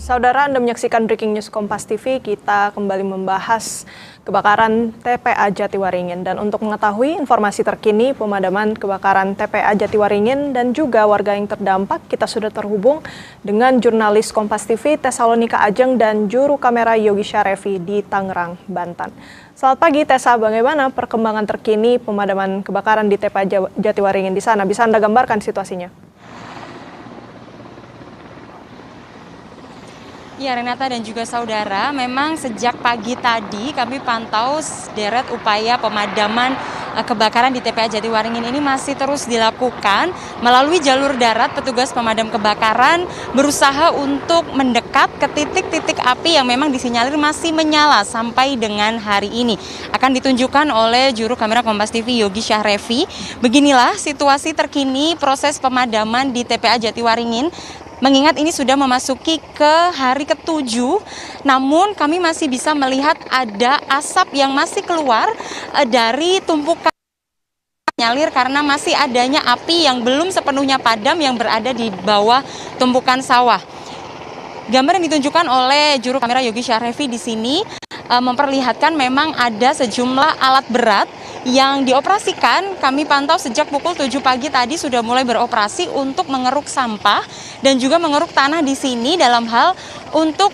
Saudara, Anda menyaksikan Breaking News Kompas TV. Kita kembali membahas kebakaran TPA Jatiwaringin. Dan untuk mengetahui informasi terkini pemadaman kebakaran TPA Jatiwaringin dan juga warga yang terdampak, kita sudah terhubung dengan jurnalis Kompas TV Tesalonika Ajeng dan juru kamera Yogi Syarefi di Tangerang, Banten. Selamat pagi Tessa, bagaimana perkembangan terkini pemadaman kebakaran di TPA Jatiwaringin di sana? Bisa Anda gambarkan situasinya? Ya, Renata dan juga saudara, memang sejak pagi tadi kami pantau sederet upaya pemadaman kebakaran di TPA Jatiwaringin ini masih terus dilakukan. Melalui jalur darat, petugas pemadam kebakaran berusaha untuk mendekat ke titik-titik api yang memang disinyalir masih menyala sampai dengan hari ini. Akan ditunjukkan oleh juru kamera Kompas TV Yogi Syarefi. Beginilah situasi terkini proses pemadaman di TPA Jatiwaringin. Mengingat ini sudah memasuki ke hari ke-7, namun kami masih bisa melihat ada asap yang masih keluar dari tumpukan nyalir karena masih adanya api yang belum sepenuhnya padam yang berada di bawah tumpukan sawah. Gambar yang ditunjukkan oleh juru kamera Yogi Syarefi di sini memperlihatkan memang ada sejumlah alat berat yang dioperasikan. Kami pantau sejak pukul 7 pagi tadi sudah mulai beroperasi untuk mengeruk sampah dan juga mengeruk tanah di sini dalam hal untuk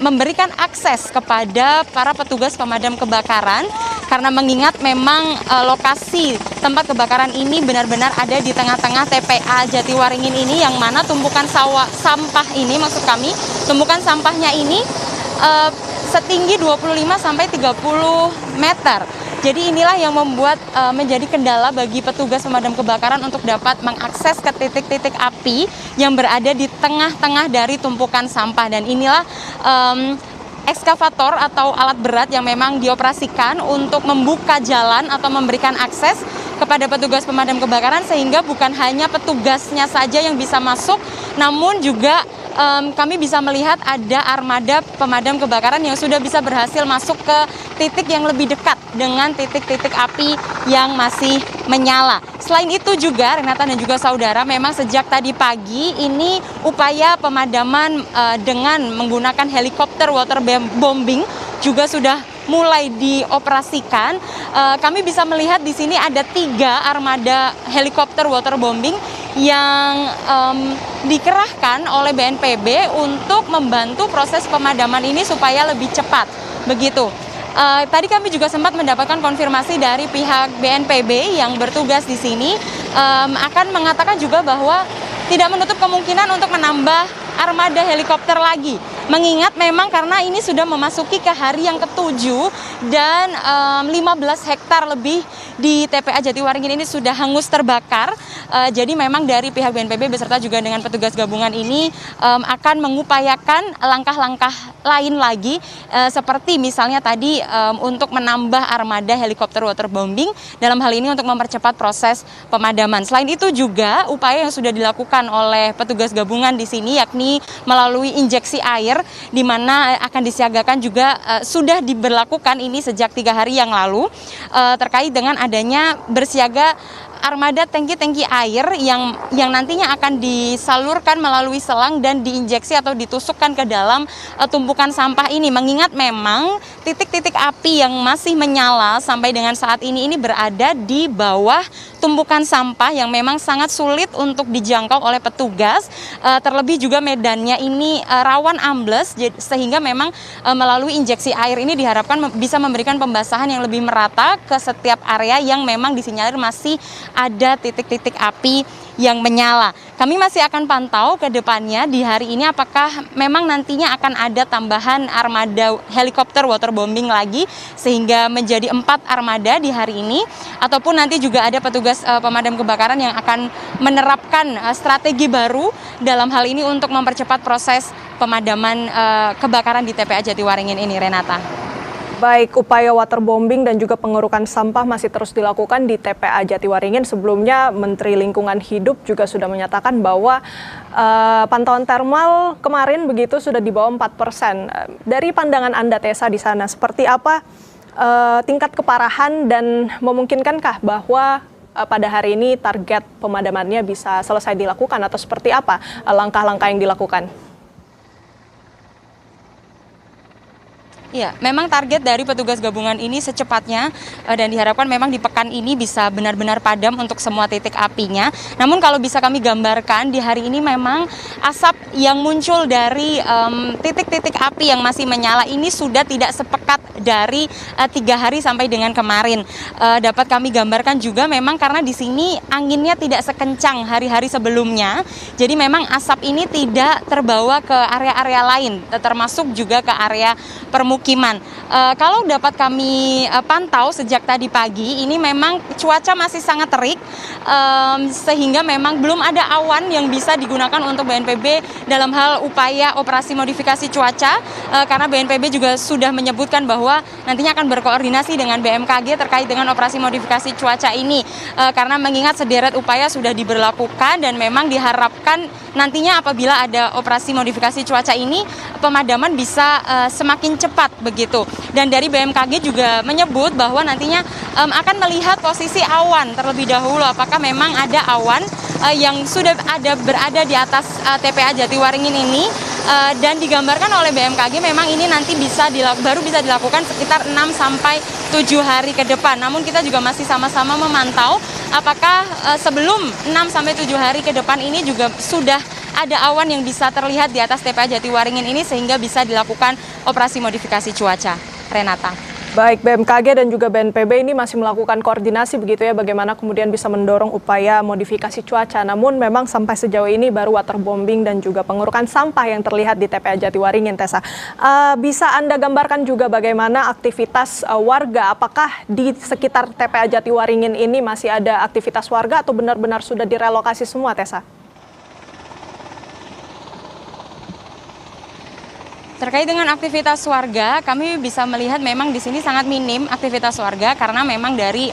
memberikan akses kepada para petugas pemadam kebakaran, karena mengingat memang lokasi tempat kebakaran ini benar-benar ada di tengah-tengah TPA Jatiwaringin ini, yang mana tumpukan sampah ini, maksud kami tumpukan sampahnya ini setinggi 25 sampai 30 meter. Jadi inilah yang membuat menjadi kendala bagi petugas pemadam kebakaran untuk dapat mengakses ke titik-titik api yang berada di tengah-tengah dari tumpukan sampah. Dan inilah ekskavator atau alat berat yang memang dioperasikan untuk membuka jalan atau memberikan akses kepada petugas pemadam kebakaran, sehingga bukan hanya petugasnya saja yang bisa masuk, namun juga kami bisa melihat ada armada pemadam kebakaran yang sudah bisa berhasil masuk ke titik yang lebih dekat dengan titik-titik api yang masih menyala. Selain itu juga, Renata dan juga saudara, memang sejak tadi pagi ini upaya pemadaman dengan menggunakan helikopter waterbombing juga sudah mulai dioperasikan. Kami bisa melihat di sini ada 3 armada helikopter waterbombing yang dikerahkan oleh BNPB untuk membantu proses pemadaman ini supaya lebih cepat. Begitu. Tadi kami juga sempat mendapatkan konfirmasi dari pihak BNPB yang bertugas di sini, akan mengatakan juga bahwa tidak menutup kemungkinan untuk menambah armada helikopter lagi. Mengingat memang karena ini sudah memasuki ke hari yang ke-7 dan 15 hektar lebih di TPA Jatiwaringin ini sudah hangus terbakar. Jadi memang dari pihak BNPB beserta juga dengan petugas gabungan ini akan mengupayakan langkah-langkah lain lagi, seperti misalnya tadi untuk menambah armada helikopter waterbombing, dalam hal ini untuk mempercepat proses pemadaman. Selain itu juga upaya yang sudah dilakukan oleh petugas gabungan di sini, yakni melalui injeksi air, di mana akan disiagakan juga sudah diberlakukan ini sejak 3 hari yang lalu, terkait dengan adanya bersiaga armada tangki-tangki air yang nantinya akan disalurkan melalui selang dan diinjeksi atau ditusukkan ke dalam tumpukan sampah ini. Mengingat memang titik-titik api yang masih menyala sampai dengan saat ini berada di bawah tumpukan sampah yang memang sangat sulit untuk dijangkau oleh petugas. Terlebih juga medannya ini rawan ambles, sehingga memang melalui injeksi air ini diharapkan bisa memberikan pembasahan yang lebih merata ke setiap area yang memang disinyalir masih ada titik-titik api yang menyala. Kami masih akan pantau ke depannya di hari ini apakah memang nantinya akan ada tambahan armada helikopter waterbombing lagi sehingga menjadi 4 armada di hari ini, ataupun nanti juga ada petugas pemadam kebakaran yang akan menerapkan strategi baru dalam hal ini untuk mempercepat proses pemadaman kebakaran di TPA Jatiwaringin ini, Renata. Baik, upaya waterbombing dan juga pengerukan sampah masih terus dilakukan di TPA Jatiwaringin. Sebelumnya Menteri Lingkungan Hidup juga sudah menyatakan bahwa pantauan termal kemarin begitu sudah di bawah 4%. Dari pandangan Anda, Tessa, di sana seperti apa tingkat keparahan dan memungkinkankah bahwa pada hari ini target pemadamannya bisa selesai dilakukan atau seperti apa langkah-langkah yang dilakukan? Iya, memang target dari petugas gabungan ini secepatnya dan diharapkan memang di pekan ini bisa benar-benar padam untuk semua titik apinya. Namun kalau bisa kami gambarkan di hari ini memang asap yang muncul dari titik-titik api yang masih menyala ini sudah tidak sepekat dari 3 hari sampai dengan kemarin. Dapat kami gambarkan juga memang karena di sini anginnya tidak sekencang hari-hari sebelumnya. Jadi memang asap ini tidak terbawa ke area-area lain, termasuk juga ke area permukiman. Kalau dapat kami pantau sejak tadi pagi, ini memang cuaca masih sangat terik, sehingga memang belum ada awan yang bisa digunakan untuk BNPB dalam hal upaya operasi modifikasi cuaca, karena BNPB juga sudah menyebutkan bahwa nantinya akan berkoordinasi dengan BMKG terkait dengan operasi modifikasi cuaca ini, karena mengingat sederet upaya sudah diberlakukan dan memang diharapkan nantinya apabila ada operasi modifikasi cuaca ini, pemadaman bisa semakin cepat begitu. Dan dari BMKG juga menyebut bahwa nantinya akan melihat posisi awan terlebih dahulu, apakah memang ada awan yang sudah berada di atas TPA Jatiwaringin ini, dan digambarkan oleh BMKG memang ini nanti baru bisa dilakukan sekitar 6 sampai 7 hari ke depan. Namun kita juga masih sama-sama memantau apakah sebelum 6 sampai 7 hari ke depan ini juga sudah ada awan yang bisa terlihat di atas TPA Jatiwaringin ini sehingga bisa dilakukan operasi modifikasi cuaca. Renata. Baik, BMKG dan juga BNPB ini masih melakukan koordinasi begitu ya, bagaimana kemudian bisa mendorong upaya modifikasi cuaca. Namun memang sampai sejauh ini baru waterbombing dan juga pengurukan sampah yang terlihat di TPA Jatiwaringin, Tessa. Bisa Anda gambarkan juga bagaimana aktivitas warga? Apakah di sekitar TPA Jatiwaringin ini masih ada aktivitas warga atau benar-benar sudah direlokasi semua, Tessa? Terkait dengan aktivitas warga, kami bisa melihat memang di sini sangat minim aktivitas warga karena memang dari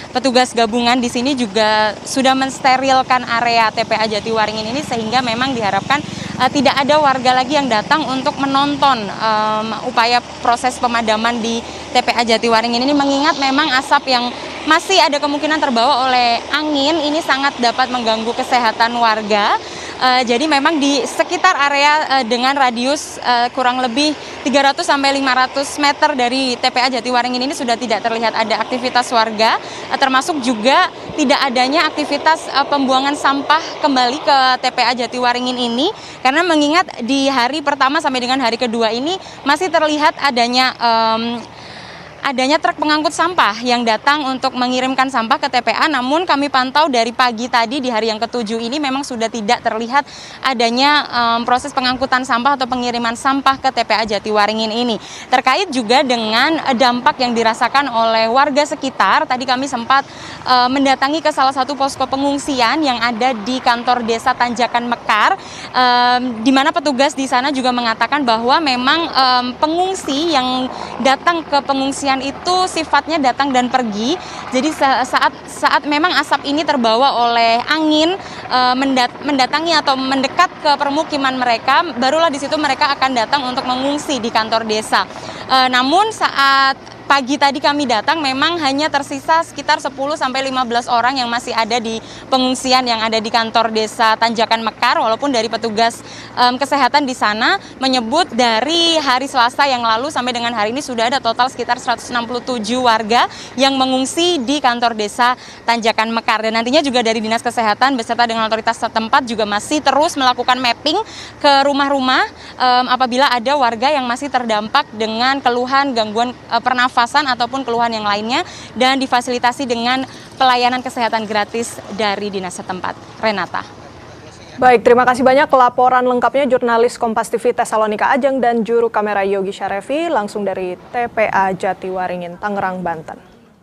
petugas gabungan di sini juga sudah mensterilkan area TPA Jatiwaringin ini sehingga memang diharapkan tidak ada warga lagi yang datang untuk menonton upaya proses pemadaman di TPA Jatiwaringin ini, mengingat memang asap yang masih ada kemungkinan terbawa oleh angin ini sangat dapat mengganggu kesehatan warga. Jadi memang di sekitar area dengan radius kurang lebih 300 sampai 500 meter dari TPA Jatiwaringin ini sudah tidak terlihat ada aktivitas warga, termasuk juga tidak adanya aktivitas pembuangan sampah kembali ke TPA Jatiwaringin ini, karena mengingat di hari pertama sampai dengan hari kedua ini masih terlihat adanya truk pengangkut sampah yang datang untuk mengirimkan sampah ke TPA, namun kami pantau dari pagi tadi di hari yang ke-7 ini memang sudah tidak terlihat adanya proses pengangkutan sampah atau pengiriman sampah ke TPA Jatiwaringin ini. Terkait juga dengan dampak yang dirasakan oleh warga sekitar, tadi kami sempat mendatangi ke salah satu posko pengungsian yang ada di kantor desa Tanjakan Mekar, di mana petugas di sana juga mengatakan bahwa memang pengungsi yang datang ke pengungsian itu sifatnya datang dan pergi. Jadi saat memang asap ini terbawa oleh angin mendatangi atau mendekat ke permukiman mereka, barulah di situ mereka akan datang untuk mengungsi di kantor desa. Namun saat pagi tadi kami datang memang hanya tersisa sekitar 10 sampai 15 orang yang masih ada di pengungsian yang ada di kantor desa Tanjakan Mekar, walaupun dari petugas kesehatan di sana menyebut dari hari Selasa yang lalu sampai dengan hari ini sudah ada total sekitar 167 warga yang mengungsi di kantor desa Tanjakan Mekar. Dan nantinya juga dari Dinas Kesehatan beserta dengan otoritas setempat juga masih terus melakukan mapping ke rumah-rumah apabila ada warga yang masih terdampak dengan keluhan gangguan pernafasan ataupun keluhan yang lainnya, dan difasilitasi dengan pelayanan kesehatan gratis dari dinas setempat. Renata. Baik, terima kasih banyak laporan lengkapnya jurnalis Kompas TV Tesalonika Ajeng dan juru kamera Yogi Syarevi langsung dari TPA Jatiwaringin, Tangerang, Banten.